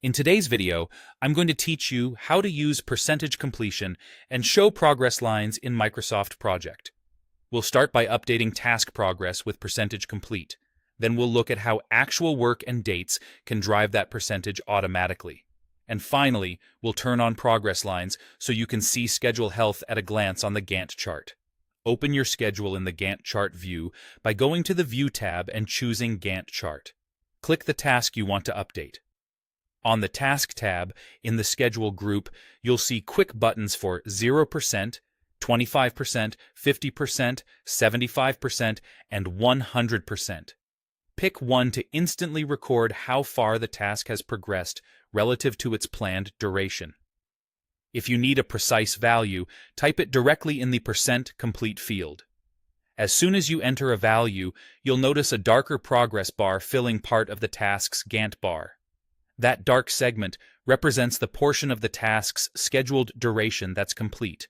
In today's video, I'm going to teach you how to use percentage completion and show progress lines in Microsoft Project. We'll start by updating task progress with percentage complete. Then we'll look at how actual work and dates can drive that percentage automatically. And finally, we'll turn on progress lines so you can see schedule health at a glance on the Gantt chart. Open your schedule in the Gantt chart view by going to the View tab and choosing Gantt chart. Click the task you want to update. On the Task tab in the Schedule group, you'll see quick buttons for 0%, 25%, 50%, 75%, and 100%. Pick one to instantly record how far the task has progressed relative to its planned duration. If you need a precise value, type it directly in the % complete field. As soon as you enter a value, you'll notice a darker progress bar filling part of the task's Gantt bar. That dark segment represents the portion of the task's scheduled duration that's complete.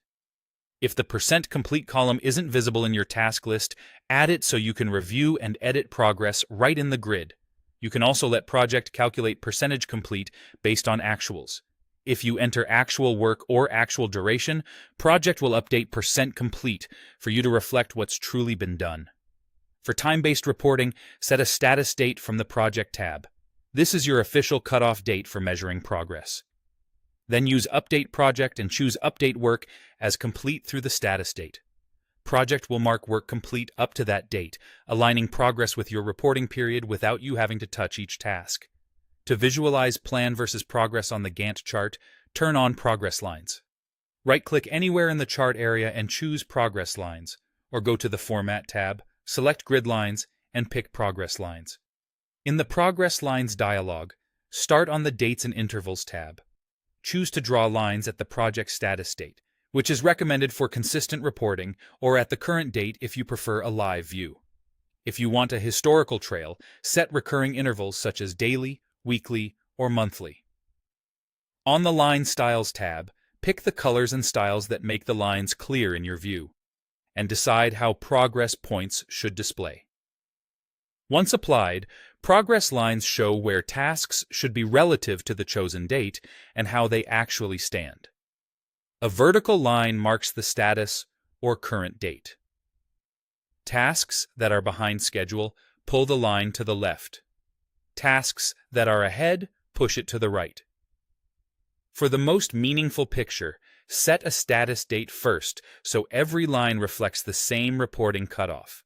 If the % complete column isn't visible in your task list, add it so you can review and edit progress right in the grid. You can also let Project calculate percentage complete based on actuals. If you enter actual work or actual duration, Project will update % complete for you to reflect what's truly been done. For time-based reporting, set a status date from the Project tab. This is your official cutoff date for measuring progress. Then use Update Project and choose Update Work as complete through the status date. Project will mark work complete up to that date, aligning progress with your reporting period without you having to touch each task. To visualize plan versus progress on the Gantt chart, turn on Progress Lines. Right-click anywhere in the chart area and choose Progress Lines, or go to the Format tab, select Grid Lines, and pick Progress Lines. In the Progress Lines dialog, start on the Dates and Intervals tab. Choose to draw lines at the project status date, which is recommended for consistent reporting, or at the current date if you prefer a live view. If you want a historical trail, set recurring intervals such as daily, weekly, or monthly. On the Line Styles tab, pick the colors and styles that make the lines clear in your view, and decide how progress points should display. Once applied, progress lines show where tasks should be relative to the chosen date and how they actually stand. A vertical line marks the status or current date. Tasks that are behind schedule pull the line to the left. Tasks that are ahead push it to the right. For the most meaningful picture, set a status date first so every line reflects the same reporting cutoff.